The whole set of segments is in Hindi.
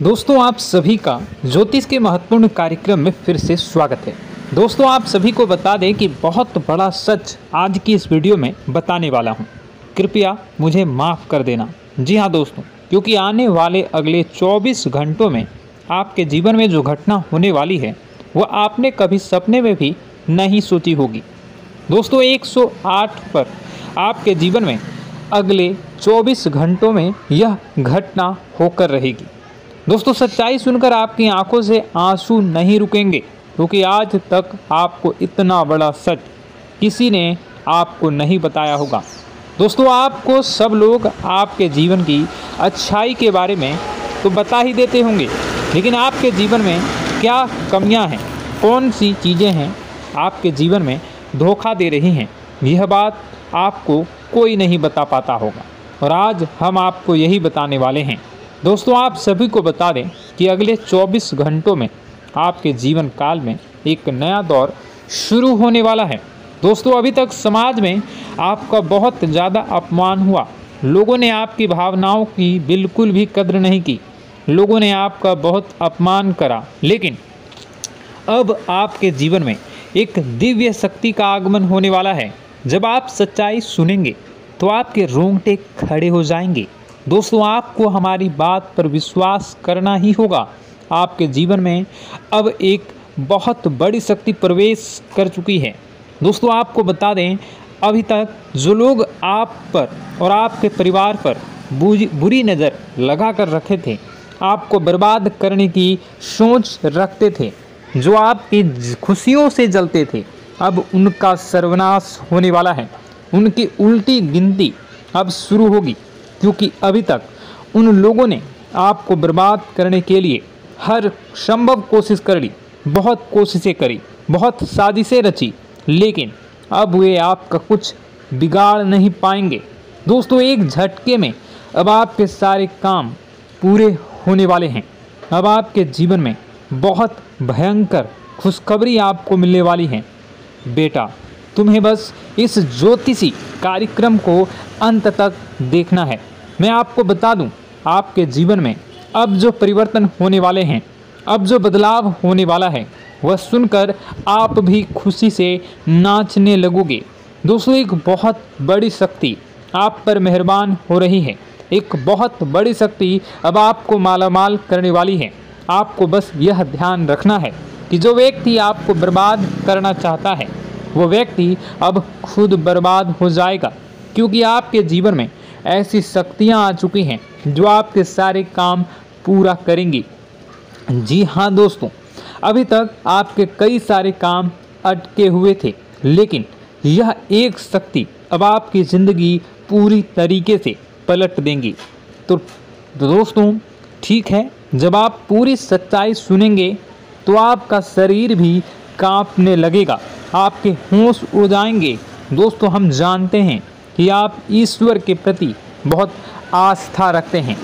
दोस्तों, आप सभी का ज्योतिष के महत्वपूर्ण कार्यक्रम में फिर से स्वागत है। दोस्तों, आप सभी को बता दें कि बहुत बड़ा सच आज की इस वीडियो में बताने वाला हूं। कृपया मुझे माफ़ कर देना। जी हाँ दोस्तों, क्योंकि आने वाले अगले 24 घंटों में आपके जीवन में जो घटना होने वाली है वह आपने कभी सपने में भी नहीं सोची होगी। दोस्तों, 108 पर आपके जीवन में अगले 24 घंटों में यह घटना होकर रहेगी। दोस्तों, सच्चाई सुनकर आपकी आंखों से आंसू नहीं रुकेंगे, क्योंकि आज तक आपको इतना बड़ा सच किसी ने आपको नहीं बताया होगा। दोस्तों, आपको सब लोग आपके जीवन की अच्छाई के बारे में तो बता ही देते होंगे, लेकिन आपके जीवन में क्या कमियां हैं, कौन सी चीज़ें हैं आपके जीवन में धोखा दे रही हैं, यह बात आपको कोई नहीं बता पाता होगा। और आज हम आपको यही बताने वाले हैं। दोस्तों, आप सभी को बता दें कि अगले 24 घंटों में आपके जीवन काल में एक नया दौर शुरू होने वाला है। दोस्तों, अभी तक समाज में आपका बहुत ज़्यादा अपमान हुआ। लोगों ने आपकी भावनाओं की बिल्कुल भी कद्र नहीं की। लोगों ने आपका बहुत अपमान करा, लेकिन अब आपके जीवन में एक दिव्य शक्ति का आगमन होने वाला है। जब आप सच्चाई सुनेंगे तो आपके रोंगटे खड़े हो जाएंगे। दोस्तों, आपको हमारी बात पर विश्वास करना ही होगा। आपके जीवन में अब एक बहुत बड़ी शक्ति प्रवेश कर चुकी है। दोस्तों, आपको बता दें, अभी तक जो लोग आप पर और आपके परिवार पर बुरी नज़र लगा कर रखे थे, आपको बर्बाद करने की सोच रखते थे, जो आपकी खुशियों से जलते थे, अब उनका सर्वनाश होने वाला है। उनकी उल्टी गिनती अब शुरू होगी, क्योंकि अभी तक उन लोगों ने आपको बर्बाद करने के लिए हर संभव कोशिश कर ली, बहुत कोशिशें करी, बहुत साजिशें रची, लेकिन अब वे आपका कुछ बिगाड़ नहीं पाएंगे। दोस्तों, एक झटके में अब आपके सारे काम पूरे होने वाले हैं। अब आपके जीवन में बहुत भयंकर खुशखबरी आपको मिलने वाली है। बेटा, तुम्हें बस इस ज्योतिषी कार्यक्रम को अंत तक देखना है। मैं आपको बता दूं, आपके जीवन में अब जो परिवर्तन होने वाले हैं, अब जो बदलाव होने वाला है, वह सुनकर आप भी खुशी से नाचने लगोगे। दोस्तों, एक बहुत बड़ी शक्ति आप पर मेहरबान हो रही है। एक बहुत बड़ी शक्ति अब आपको मालामाल करने वाली है। आपको बस यह ध्यान रखना है कि जो व्यक्ति आपको बर्बाद करना चाहता है, वो व्यक्ति अब खुद बर्बाद हो जाएगा, क्योंकि आपके जीवन में ऐसी शक्तियां आ चुकी हैं जो आपके सारे काम पूरा करेंगी। जी हाँ दोस्तों, अभी तक आपके कई सारे काम अटके हुए थे, लेकिन यह एक शक्ति अब आपकी ज़िंदगी पूरी तरीके से पलट देंगी। तो दोस्तों, ठीक है, जब आप पूरी सच्चाई सुनेंगे तो आपका शरीर भी कांपने लगेगा, आपके होश उड़ जाएंगे। दोस्तों, हम जानते हैं कि आप ईश्वर के प्रति बहुत आस्था रखते हैं,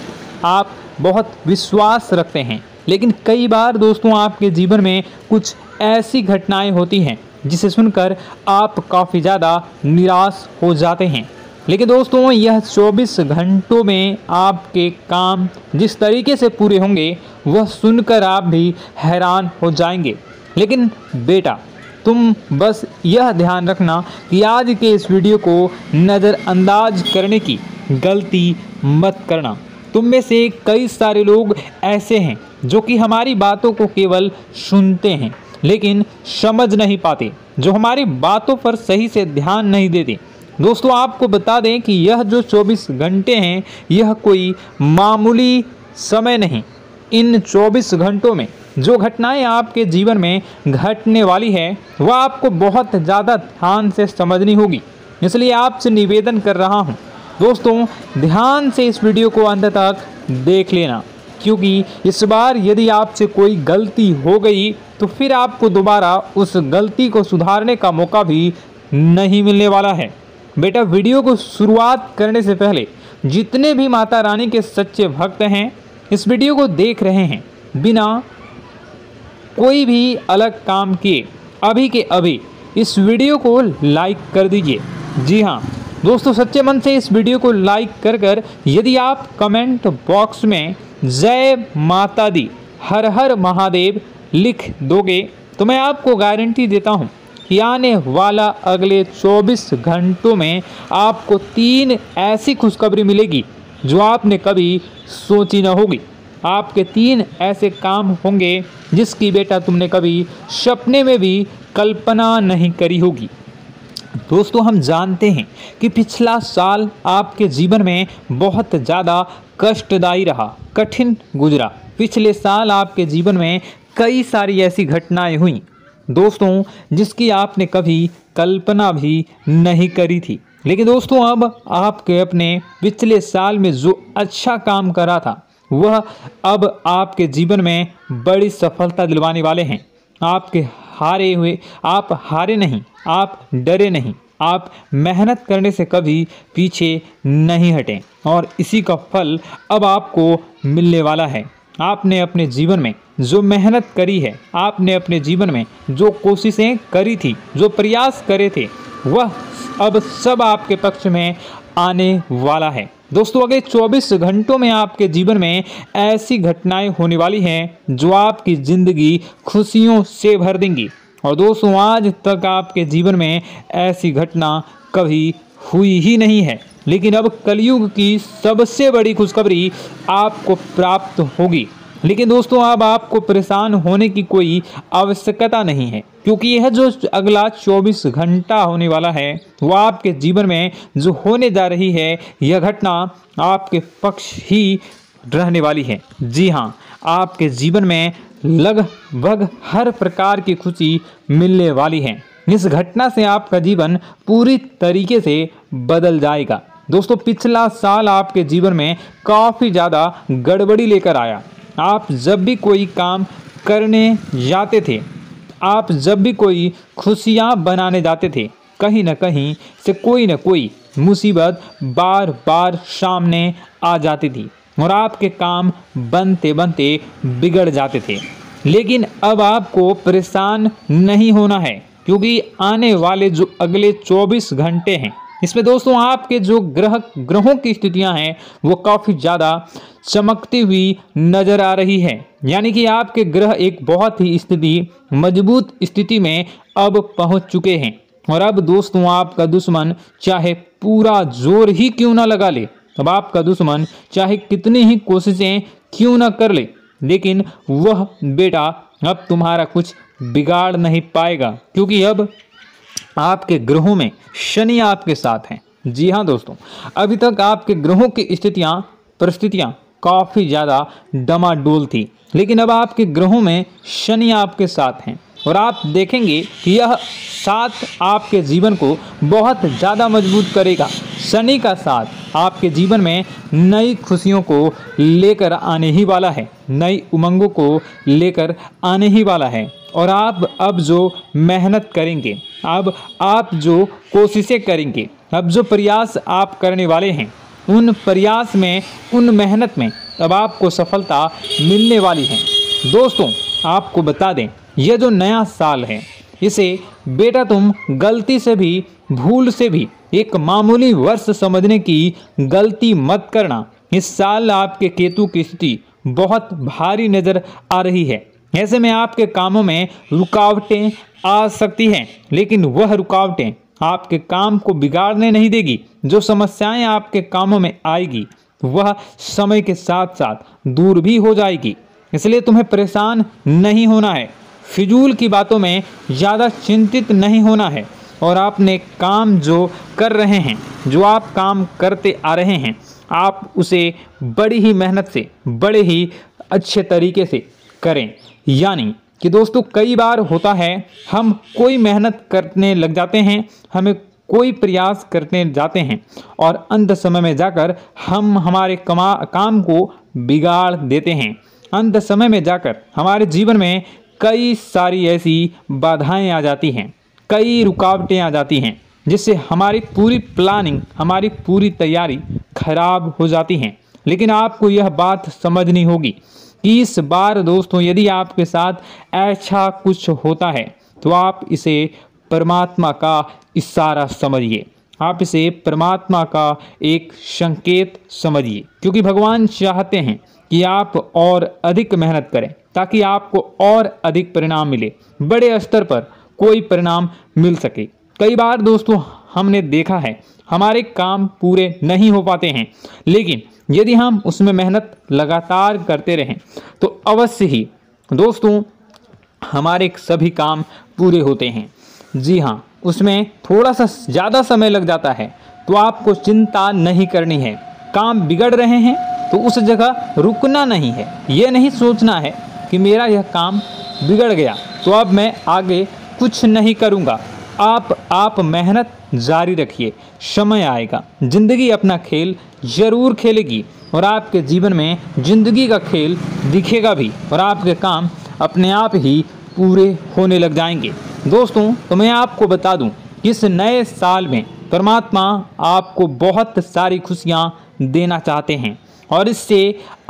आप बहुत विश्वास रखते हैं, लेकिन कई बार दोस्तों आपके जीवन में कुछ ऐसी घटनाएं होती हैं जिसे सुनकर आप काफ़ी ज़्यादा निराश हो जाते हैं। लेकिन दोस्तों, यह 24 घंटों में आपके काम जिस तरीके से पूरे होंगे, वह सुनकर आप भी हैरान हो जाएंगे। लेकिन बेटा, तुम बस यह ध्यान रखना कि आज के इस वीडियो को नज़रअंदाज करने की गलती मत करना। तुम में से कई सारे लोग ऐसे हैं जो कि हमारी बातों को केवल सुनते हैं, लेकिन समझ नहीं पाते, जो हमारी बातों पर सही से ध्यान नहीं देते। दोस्तों, आपको बता दें कि यह जो 24 घंटे हैं, यह कोई मामूली समय नहीं। इन 24 घंटों में जो घटनाएं आपके जीवन में घटने वाली है, वह आपको बहुत ज़्यादा ध्यान से समझनी होगी। इसलिए आपसे निवेदन कर रहा हूं, दोस्तों, ध्यान से इस वीडियो को अंत तक देख लेना, क्योंकि इस बार यदि आपसे कोई गलती हो गई तो फिर आपको दोबारा उस गलती को सुधारने का मौका भी नहीं मिलने वाला है। बेटा, वीडियो को शुरुआत करने से पहले जितने भी माता रानी के सच्चे भक्त हैं, इस वीडियो को देख रहे हैं, बिना कोई भी अलग काम किए अभी के अभी इस वीडियो को लाइक कर दीजिए। जी हाँ दोस्तों, सच्चे मन से इस वीडियो को लाइक कर यदि आप कमेंट बॉक्स में जय माता दी, हर हर महादेव लिख दोगे तो मैं आपको गारंटी देता हूँ कि आने वाला अगले 24 घंटों में आपको 3 ऐसी खुशखबरी मिलेगी जो आपने कभी सोची न होगी। आपके 3 ऐसे काम होंगे जिसकी बेटा तुमने कभी सपने में भी कल्पना नहीं करी होगी। दोस्तों, हम जानते हैं कि पिछला साल आपके जीवन में बहुत ज़्यादा कष्टदायी रहा, कठिन गुजरा। पिछले साल आपके जीवन में कई सारी ऐसी घटनाएं हुई दोस्तों जिसकी आपने कभी कल्पना भी नहीं करी थी। लेकिन दोस्तों, अब आपके अपने पिछले साल में जो अच्छा काम करा था वह अब आपके जीवन में बड़ी सफलता दिलवाने वाले हैं। आप हारे नहीं, आप डरे नहीं, आप मेहनत करने से कभी पीछे नहीं हटे और इसी का फल अब आपको मिलने वाला है। आपने अपने जीवन में जो मेहनत करी है, आपने अपने जीवन में जो कोशिशें करी थी, जो प्रयास करे थे, वह अब सब आपके पक्ष में आने वाला है। दोस्तों, अगले 24 घंटों में आपके जीवन में ऐसी घटनाएं होने वाली हैं जो आपकी ज़िंदगी खुशियों से भर देंगी। और दोस्तों, आज तक आपके जीवन में ऐसी घटना कभी हुई ही नहीं है, लेकिन अब कलयुग की सबसे बड़ी खुशखबरी आपको प्राप्त होगी। लेकिन दोस्तों, अब आपको परेशान होने की कोई आवश्यकता नहीं है, क्योंकि यह जो अगला 24 घंटा होने वाला है वो आपके जीवन में जो होने जा रही है यह घटना आपके पक्ष ही रहने वाली है। जी हाँ, आपके जीवन में लगभग हर प्रकार की खुशी मिलने वाली है। इस घटना से आपका जीवन पूरी तरीके से बदल जाएगा। दोस्तों, पिछला साल आपके जीवन में काफ़ी ज़्यादा गड़बड़ी लेकर आया। आप जब भी कोई काम करने जाते थे, आप जब भी कोई खुशियाँ बनाने जाते थे, कहीं न कहीं से कोई न कोई मुसीबत बार बार सामने आ जाती थी और आपके काम बनते बनते बिगड़ जाते थे। लेकिन अब आपको परेशान नहीं होना है, क्योंकि आने वाले जो अगले 24 घंटे हैं इसमें दोस्तों आपके जो ग्रहों की स्थितियां हैं वो काफ़ी ज़्यादा चमकती हुई नज़र आ रही है। यानी कि आपके ग्रह एक बहुत ही मजबूत स्थिति में अब पहुंच चुके हैं। और अब दोस्तों, आपका दुश्मन चाहे पूरा जोर ही क्यों ना लगा ले, अब आपका दुश्मन चाहे कितनी ही कोशिशें क्यों ना कर ले, लेकिन वह बेटा अब तुम्हारा कुछ बिगाड़ नहीं पाएगा, क्योंकि अब आपके ग्रहों में शनि आपके साथ हैं। जी हाँ दोस्तों, अभी तक आपके ग्रहों की परिस्थितियाँ काफ़ी ज़्यादा डमाडोल थी, लेकिन अब आपके ग्रहों में शनि आपके साथ हैं और आप देखेंगे कि यह साथ आपके जीवन को बहुत ज़्यादा मजबूत करेगा। शनि का साथ आपके जीवन में नई खुशियों को लेकर आने ही वाला है, नई उमंगों को लेकर आने ही वाला है। और आप अब जो मेहनत करेंगे, अब आप जो कोशिशें करेंगे, अब जो प्रयास आप करने वाले हैं, उन प्रयास में, उन मेहनत में अब आपको सफलता मिलने वाली है। दोस्तों, आपको बता दें, यह जो नया साल है इसे बेटा तुम गलती से भी, भूल से भी एक मामूली वर्ष समझने की गलती मत करना। इस साल आपके केतु की स्थिति बहुत भारी नज़र आ रही है। ऐसे में आपके कामों में रुकावटें आ सकती हैं, लेकिन वह रुकावटें आपके काम को बिगाड़ने नहीं देगी। जो समस्याएं आपके कामों में आएगी वह समय के साथ साथ दूर भी हो जाएगी। इसलिए तुम्हें परेशान नहीं होना है, फिजूल की बातों में ज़्यादा चिंतित नहीं होना है और आपने काम जो कर रहे हैं, जो आप काम करते आ रहे हैं, आप उसे बड़ी ही मेहनत से, बड़े ही अच्छे तरीके से करें। यानी कि दोस्तों, कई बार होता है हम कोई मेहनत करने लग जाते हैं, हमें कोई प्रयास करने जाते हैं और अंत समय में जाकर हम हमारे काम को बिगाड़ देते हैं। अंत समय में जाकर हमारे जीवन में कई सारी ऐसी बाधाएं आ जाती हैं, कई रुकावटें आ जाती हैं, जिससे हमारी पूरी प्लानिंग, हमारी पूरी तैयारी खराब हो जाती हैं। लेकिन आपको यह बात समझनी होगी कि इस बार दोस्तों, यदि आपके साथ ऐसा कुछ होता है तो आप इसे परमात्मा का इशारा समझिए। आप इसे परमात्मा का एक संकेत समझिए, क्योंकि भगवान चाहते हैं कि आप और अधिक मेहनत करें ताकि आपको और अधिक परिणाम मिले, बड़े स्तर पर कोई परिणाम मिल सके। कई बार दोस्तों हमने देखा है हमारे काम पूरे नहीं हो पाते हैं, लेकिन यदि हम उसमें मेहनत लगातार करते रहें तो अवश्य ही दोस्तों हमारे सभी काम पूरे होते हैं। जी हाँ, उसमें थोड़ा सा ज़्यादा समय लग जाता है तो आपको चिंता नहीं करनी है। काम बिगड़ रहे हैं तो उस जगह रुकना नहीं है, ये नहीं सोचना है कि मेरा यह काम बिगड़ गया तो अब मैं आगे कुछ नहीं करूँगा। आप मेहनत जारी रखिए, समय आएगा, ज़िंदगी अपना खेल ज़रूर खेलेगी और आपके जीवन में ज़िंदगी का खेल दिखेगा भी और आपके काम अपने आप ही पूरे होने लग जाएंगे। दोस्तों तो मैं आपको बता दूं कि इस नए साल में परमात्मा आपको बहुत सारी खुशियां देना चाहते हैं और इससे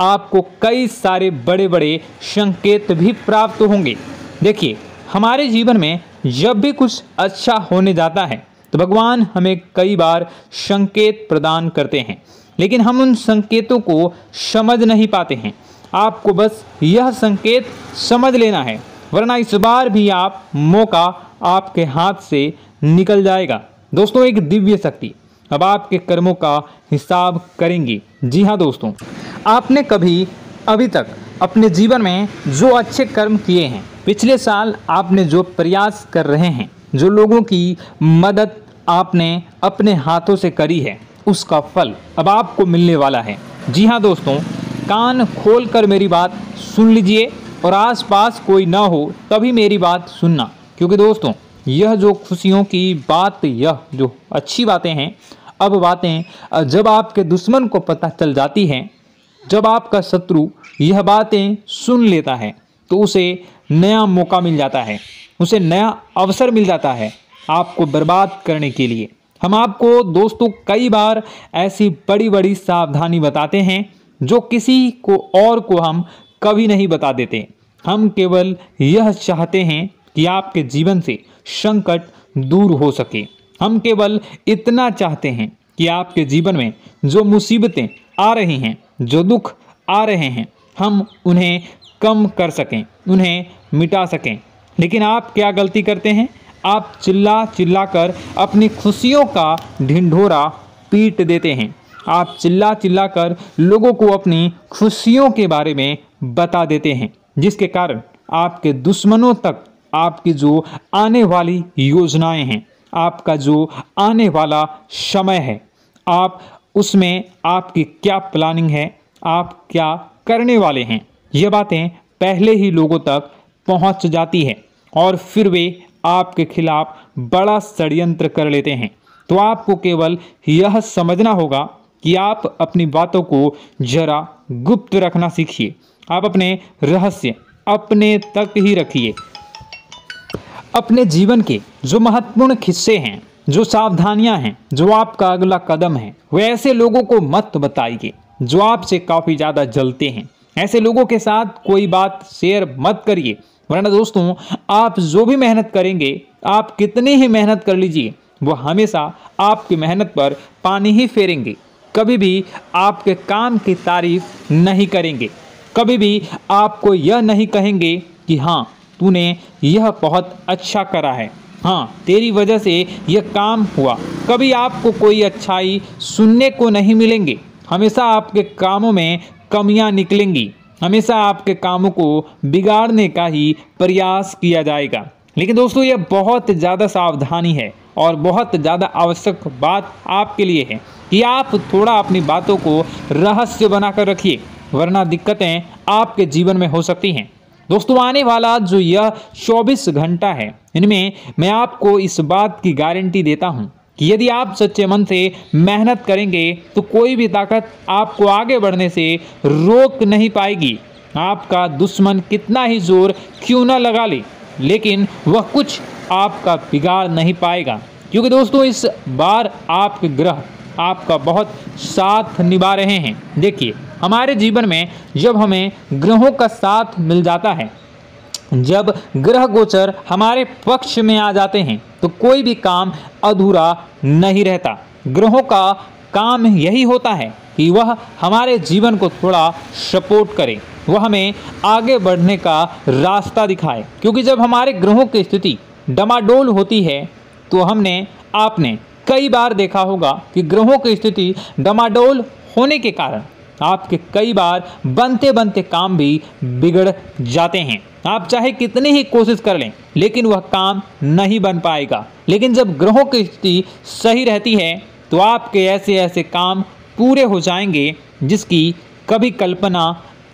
आपको कई सारे बड़े बड़े संकेत भी प्राप्त होंगे। देखिए, हमारे जीवन में जब भी कुछ अच्छा होने जाता है तो भगवान हमें कई बार संकेत प्रदान करते हैं, लेकिन हम उन संकेतों को समझ नहीं पाते हैं। आपको बस यह संकेत समझ लेना है, वरना इस बार भी आप मौका आपके हाथ से निकल जाएगा। दोस्तों, एक दिव्य शक्ति अब आपके कर्मों का हिसाब करेंगी। जी हाँ दोस्तों, आपने कभी अभी तक अपने जीवन में जो अच्छे कर्म किए हैं, पिछले साल आपने जो प्रयास कर रहे हैं, जो लोगों की मदद आपने अपने हाथों से करी है, उसका फल अब आपको मिलने वाला है। जी हाँ दोस्तों, कान खोलकर मेरी बात सुन लीजिए और आसपास कोई ना हो तभी मेरी बात सुनना, क्योंकि दोस्तों यह जो खुशियों की बात, यह जो अच्छी बातें हैं, अब बातें जब आपके दुश्मन को पता चल जाती हैं, जब आपका शत्रु यह बातें सुन लेता है तो उसे नया मौका मिल जाता है, उसे नया अवसर मिल जाता है आपको बर्बाद करने के लिए। हम आपको दोस्तों कई बार ऐसी बड़ी बड़ी सावधानी बताते हैं जो किसी को और को हम कभी नहीं बता देते। हम केवल यह चाहते हैं कि आपके जीवन से संकट दूर हो सके। हम केवल इतना चाहते हैं कि आपके जीवन में जो मुसीबतें आ रही हैं, जो दुख आ रहे हैं, हम उन्हें कम कर सकें, उन्हें मिटा सकें। लेकिन आप क्या गलती करते हैं? आप चिल्ला चिल्ला कर अपनी खुशियों का ढिंढोरा पीट देते हैं। आप चिल्ला चिल्ला कर लोगों को अपनी खुशियों के बारे में बता देते हैं, जिसके कारण आपके दुश्मनों तक आपकी जो आने वाली योजनाएं हैं, आपका जो आने वाला समय है, आप उसमें आपकी क्या प्लानिंग है, आप क्या करने वाले हैं, ये बातें पहले ही लोगों तक पहुंच जाती है और फिर वे आपके खिलाफ बड़ा षड्यंत्र कर लेते हैं। तो आपको केवल यह समझना होगा कि आप अपनी बातों को जरा गुप्त रखना सीखिए। आप अपने रहस्य अपने तक ही रखिए। अपने जीवन के जो महत्वपूर्ण किस्से हैं, जो सावधानियां हैं, जो आपका अगला कदम है, वो ऐसे लोगों को मत बताइए जो आपसे काफ़ी ज़्यादा जलते हैं। ऐसे लोगों के साथ कोई बात शेयर मत करिए, वरना दोस्तों आप जो भी मेहनत करेंगे, आप कितनी ही मेहनत कर लीजिए, वो हमेशा आपकी मेहनत पर पानी ही फेरेंगे। कभी भी आपके काम की तारीफ नहीं करेंगे, कभी भी आपको यह नहीं कहेंगे कि हाँ तूने यह बहुत अच्छा करा है, हाँ तेरी वजह से यह काम हुआ। कभी आपको कोई अच्छाई सुनने को नहीं मिलेंगे। हमेशा आपके कामों में कमियां निकलेंगी, हमेशा आपके कामों को बिगाड़ने का ही प्रयास किया जाएगा। लेकिन दोस्तों यह बहुत ज़्यादा सावधानी है और बहुत ज़्यादा आवश्यक बात आपके लिए है कि आप थोड़ा अपनी बातों को रहस्य बनाकर रखिए, वरना दिक्कतें आपके जीवन में हो सकती हैं। दोस्तों आने वाला जो यह 24 घंटा है, इनमें मैं आपको इस बात की गारंटी देता हूं कि यदि आप सच्चे मन से मेहनत करेंगे तो कोई भी ताकत आपको आगे बढ़ने से रोक नहीं पाएगी। आपका दुश्मन कितना ही जोर क्यों न लगा ले, लेकिन वह कुछ आपका बिगाड़ नहीं पाएगा, क्योंकि दोस्तों इस बार आपके ग्रह आपका बहुत साथ निभा रहे हैं। देखिए, हमारे जीवन में जब हमें ग्रहों का साथ मिल जाता है जब ग्रह गोचर हमारे पक्ष में आ जाते हैं तो कोई भी काम अधूरा नहीं रहता। ग्रहों का काम यही होता है कि वह हमारे जीवन को थोड़ा सपोर्ट करे, वह हमें आगे बढ़ने का रास्ता दिखाए। क्योंकि जब हमारे ग्रहों की स्थिति डमाडोल होती है तो आपने कई बार देखा होगा कि ग्रहों की स्थिति डमाडोल होने के कारण आपके कई बार बनते बनते काम भी बिगड़ जाते हैं। आप चाहे कितनी ही कोशिश कर लें लेकिन वह काम नहीं बन पाएगा। लेकिन जब ग्रहों की स्थिति सही रहती है तो आपके ऐसे ऐसे काम पूरे हो जाएंगे जिसकी कभी कल्पना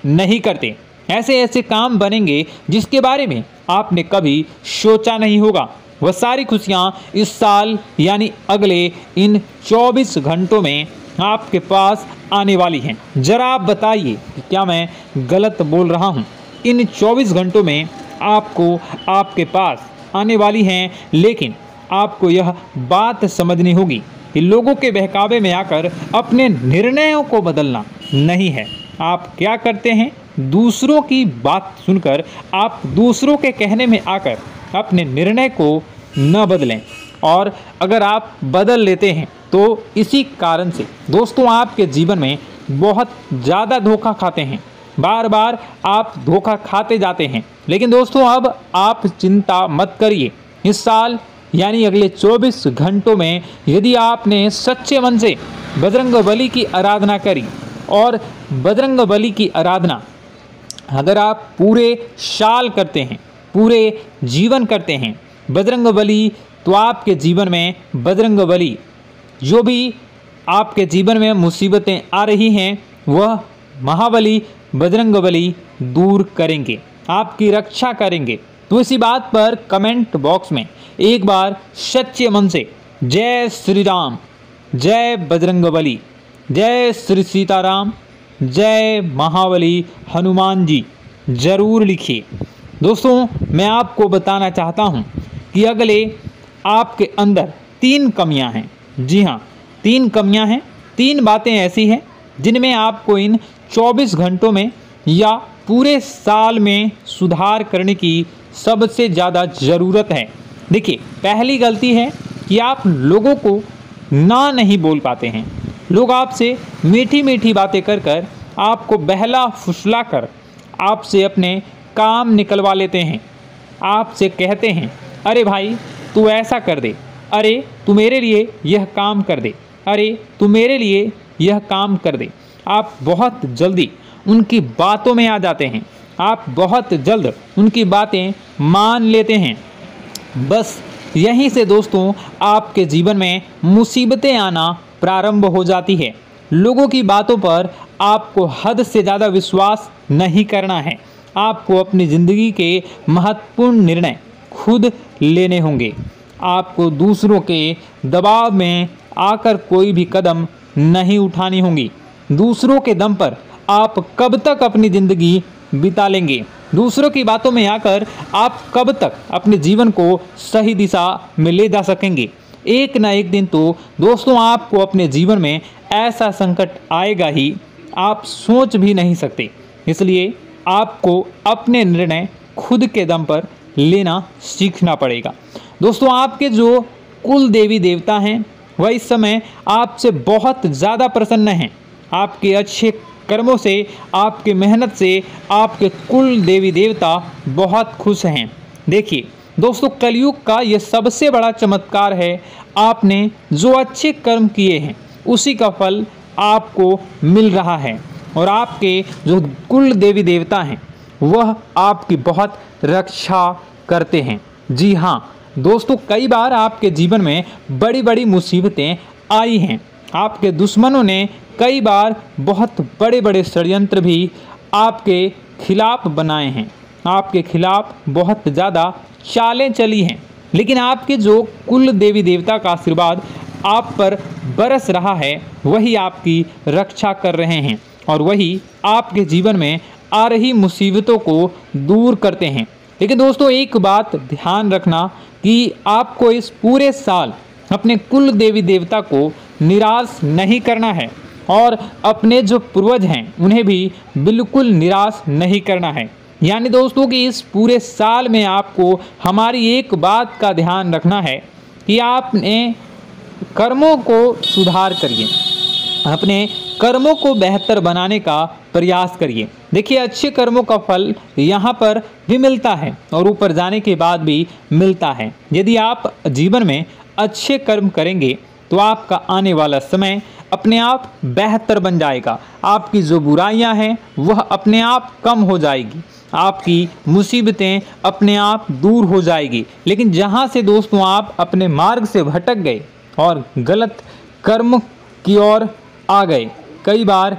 नहीं करते। ऐसे ऐसे काम बनेंगे जिसके बारे में आपने कभी सोचा नहीं होगा। वह सारी खुशियाँ इस साल यानी अगले इन 24 घंटों में आपके पास आने वाली हैं। जरा आप बताइए कि क्या मैं गलत बोल रहा हूँ? इन 24 घंटों में आपको आपके पास आने वाली हैं, लेकिन आपको यह बात समझनी होगी कि लोगों के बहकावे में आकर अपने निर्णयों को बदलना नहीं है। आप क्या करते हैं? दूसरों की बात सुनकर आप दूसरों के कहने में आकर अपने निर्णय को न बदलें, और अगर आप बदल लेते हैं तो इसी कारण से दोस्तों आपके जीवन में बहुत ज़्यादा धोखा खाते हैं। बार बार आप धोखा खाते जाते हैं। लेकिन दोस्तों अब आप चिंता मत करिए। इस साल यानी अगले 24 घंटों में यदि आपने सच्चे मन से बजरंगबली की आराधना करी, और बजरंगबली की आराधना अगर आप पूरे साल करते हैं, पूरे जीवन करते हैं बजरंगबली, तो आपके जीवन में बजरंगबली जो भी आपके जीवन में मुसीबतें आ रही हैं वह महाबली बजरंगबली दूर करेंगे, आपकी रक्षा करेंगे। तो इसी बात पर कमेंट बॉक्स में एक बार सच्चे मन से जय श्री राम, जय बजरंगबली, जय श्री सीताराम, जय महाबली हनुमान जी जरूर लिखिए। दोस्तों मैं आपको बताना चाहता हूं कि अगले आपके अंदर 3 कमियां हैं। जी हाँ, 3 कमियां हैं। 3 बातें ऐसी हैं जिनमें आपको इन 24 घंटों में या पूरे साल में सुधार करने की सबसे ज़्यादा ज़रूरत है। देखिए, पहली गलती है कि आप लोगों को ना नहीं बोल पाते हैं। लोग आपसे मीठी मीठी बातें कर कर आपको बहला फुसला कर आपसे अपने काम निकलवा लेते हैं। आपसे कहते हैं, अरे भाई तू ऐसा कर दे, अरे तू मेरे लिए यह काम कर दे, अरे तू मेरे लिए यह काम कर दे। आप बहुत जल्दी उनकी बातों में आ जाते हैं, आप बहुत जल्द उनकी बातें मान लेते हैं। बस यहीं से दोस्तों आपके जीवन में मुसीबतें आना प्रारंभ हो जाती है। लोगों की बातों पर आपको हद से ज़्यादा विश्वास नहीं करना है। आपको अपनी ज़िंदगी के महत्वपूर्ण निर्णय खुद लेने होंगे। आपको दूसरों के दबाव में आकर कोई भी कदम नहीं उठानी होंगी। दूसरों के दम पर आप कब तक अपनी ज़िंदगी बिता लेंगे? दूसरों की बातों में आकर आप कब तक अपने जीवन को सही दिशा में ले जा सकेंगे? एक ना एक दिन तो दोस्तों आपको अपने जीवन में ऐसा संकट आएगा ही, आप सोच भी नहीं सकते। इसलिए आपको अपने निर्णय खुद के दम पर लेना सीखना पड़ेगा। दोस्तों आपके जो कुल देवी देवता हैं वह इस समय आपसे बहुत ज़्यादा प्रसन्न हैं। आपके अच्छे कर्मों से, आपके मेहनत से आपके कुल देवी देवता बहुत खुश हैं। देखिए दोस्तों, कलयुग का ये सबसे बड़ा चमत्कार है। आपने जो अच्छे कर्म किए हैं उसी का फल आपको मिल रहा है, और आपके जो कुल देवी देवता हैं वह आपकी बहुत रक्षा करते हैं। जी हाँ दोस्तों, कई बार आपके जीवन में बड़ी बड़ी मुसीबतें आई हैं। आपके दुश्मनों ने कई बार बहुत बड़े बड़े षड्यंत्र भी आपके खिलाफ बनाए हैं, आपके खिलाफ बहुत ज़्यादा चालें चली हैं। लेकिन आपके जो कुल देवी देवता का आशीर्वाद आप पर बरस रहा है वही आपकी रक्षा कर रहे हैं, और वही आपके जीवन में आ रही मुसीबतों को दूर करते हैं। लेकिन दोस्तों एक बात ध्यान रखना कि आपको इस पूरे साल अपने कुल देवी देवता को निराश नहीं करना है, और अपने जो पूर्वज हैं उन्हें भी बिल्कुल निराश नहीं करना है। यानी दोस्तों कि इस पूरे साल में आपको हमारी एक बात का ध्यान रखना है कि आपने कर्मों को सुधार करिए, अपने कर्मों को बेहतर बनाने का प्रयास करिए। देखिए, अच्छे कर्मों का फल यहाँ पर भी मिलता है और ऊपर जाने के बाद भी मिलता है। यदि आप जीवन में अच्छे कर्म करेंगे तो आपका आने वाला समय अपने आप बेहतर बन जाएगा। आपकी जो बुराइयां हैं वह अपने आप कम हो जाएगी, आपकी मुसीबतें अपने आप दूर हो जाएगी। लेकिन जहां से दोस्तों आप अपने मार्ग से भटक गए और गलत कर्म की ओर आ गए, कई बार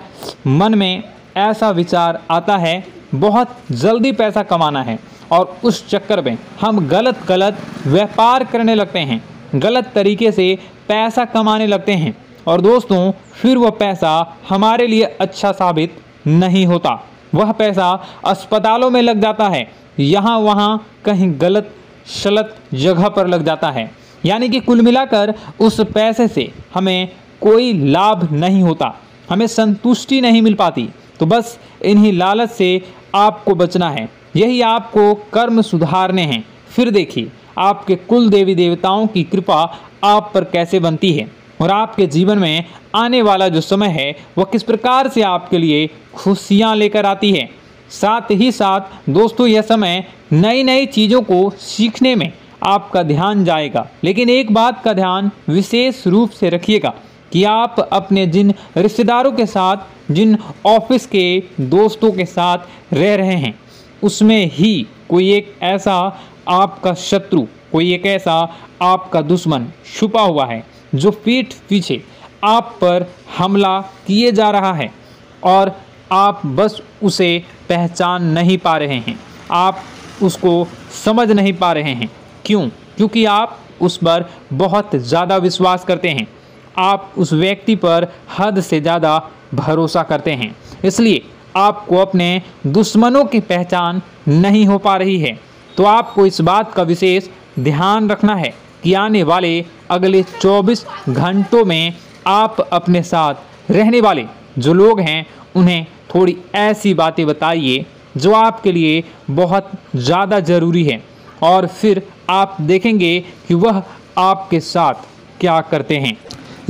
मन में ऐसा विचार आता है बहुत जल्दी पैसा कमाना है और उस चक्कर में हम गलत व्यापार करने लगते हैं, गलत तरीके से पैसा कमाने लगते हैं और दोस्तों फिर वह पैसा हमारे लिए अच्छा साबित नहीं होता। वह पैसा अस्पतालों में लग जाता है, यहाँ वहाँ कहीं गलत शलत जगह पर लग जाता है। यानी कि कुल मिलाकर उस पैसे से हमें कोई लाभ नहीं होता, हमें संतुष्टि नहीं मिल पाती। तो बस इन्हीं लालच से आपको बचना है, यही आपको कर्म सुधारने हैं। फिर देखिए आपके कुल देवी देवताओं की कृपा आप पर कैसे बनती है और आपके जीवन में आने वाला जो समय है वह किस प्रकार से आपके लिए खुशियां लेकर आती है। साथ ही साथ दोस्तों यह समय नई नई चीज़ों को सीखने में आपका ध्यान जाएगा। लेकिन एक बात का ध्यान विशेष रूप से रखिएगा कि आप अपने जिन रिश्तेदारों के साथ, जिन ऑफिस के दोस्तों के साथ रह रहे हैं, उसमें ही कोई एक ऐसा आपका शत्रु, कोई एक ऐसा आपका दुश्मन छुपा हुआ है जो पीठ पीछे आप पर हमला किए जा रहा है और आप बस उसे पहचान नहीं पा रहे हैं, आप उसको समझ नहीं पा रहे हैं। क्यों? क्योंकि आप उस पर बहुत ज़्यादा विश्वास करते हैं, आप उस व्यक्ति पर हद से ज़्यादा भरोसा करते हैं, इसलिए आपको अपने दुश्मनों की पहचान नहीं हो पा रही है। तो आपको इस बात का विशेष ध्यान रखना है कि आने वाले अगले 24 घंटों में आप अपने साथ रहने वाले जो लोग हैं उन्हें थोड़ी ऐसी बातें बताइए जो आपके लिए बहुत ज़्यादा ज़रूरी है और फिर आप देखेंगे कि वह आपके साथ क्या करते हैं।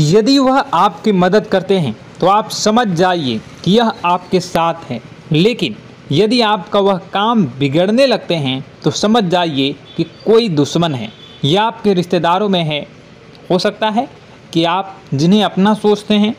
यदि वह आपकी मदद करते हैं तो आप समझ जाइए कि यह आपके साथ है, लेकिन यदि आपका वह काम बिगड़ने लगते हैं तो समझ जाइए कि कोई दुश्मन है या आपके रिश्तेदारों में है। हो सकता है कि आप जिन्हें अपना सोचते हैं,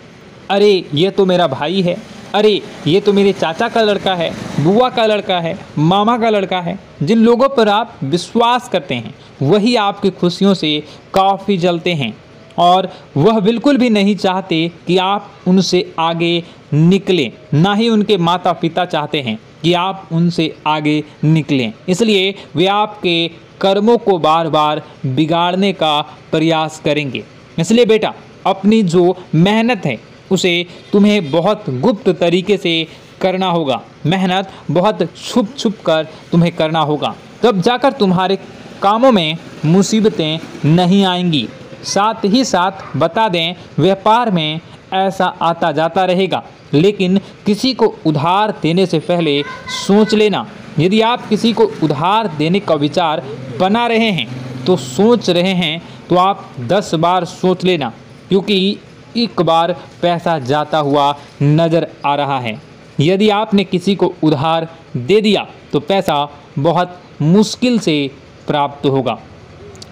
अरे ये तो मेरा भाई है, अरे ये तो मेरे चाचा का लड़का है, बुआ का लड़का है, मामा का लड़का है, जिन लोगों पर आप विश्वास करते हैं वही आपकी खुशियों से काफ़ी जलते हैं और वह बिल्कुल भी नहीं चाहते कि आप उनसे आगे निकलें, ना ही उनके माता पिता चाहते हैं कि आप उनसे आगे निकलें। इसलिए वे आपके कर्मों को बार बार बिगाड़ने का प्रयास करेंगे। इसलिए बेटा, अपनी जो मेहनत है उसे तुम्हें बहुत गुप्त तरीके से करना होगा, मेहनत बहुत छुप छुप कर तुम्हें करना होगा, तब जाकर तुम्हारे कामों में मुसीबतें नहीं आएंगी। साथ ही साथ बता दें, व्यापार में ऐसा आता जाता रहेगा, लेकिन किसी को उधार देने से पहले सोच लेना। यदि आप किसी को उधार देने का विचार बना रहे हैं तो सोच रहे हैं तो आप 10 बार सोच लेना, क्योंकि एक बार पैसा जाता हुआ नज़र आ रहा है। यदि आपने किसी को उधार दे दिया तो पैसा बहुत मुश्किल से प्राप्त होगा।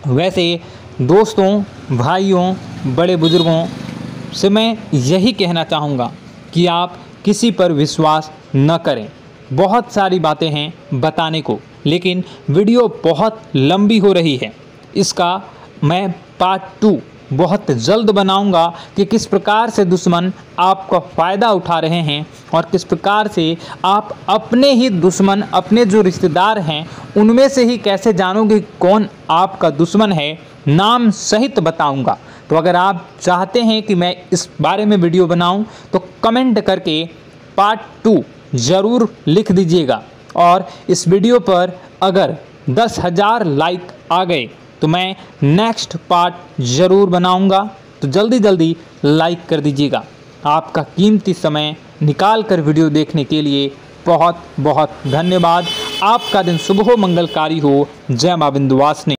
वैसे दोस्तों, भाइयों, बड़े बुजुर्गों से मैं यही कहना चाहूँगा कि आप किसी पर विश्वास न करें। बहुत सारी बातें हैं बताने को, लेकिन वीडियो बहुत लंबी हो रही है। इसका मैं पार्ट 2 बहुत जल्द बनाऊंगा कि किस प्रकार से दुश्मन आपका फ़ायदा उठा रहे हैं और किस प्रकार से आप अपने ही दुश्मन, अपने जो रिश्तेदार हैं उनमें से ही कैसे जानोगे कौन आपका दुश्मन है, नाम सहित बताऊंगा। तो अगर आप चाहते हैं कि मैं इस बारे में वीडियो बनाऊं तो कमेंट करके पार्ट 2 ज़रूर लिख दीजिएगा। और इस वीडियो पर अगर 10,000 लाइक आ गए तो मैं नेक्स्ट पार्ट ज़रूर बनाऊंगा। तो जल्दी लाइक कर दीजिएगा। आपका कीमती समय निकाल कर वीडियो देखने के लिए बहुत बहुत धन्यवाद। आपका दिन शुभ हो, मंगलकारी हो। जय मां विंध्यवासिनी।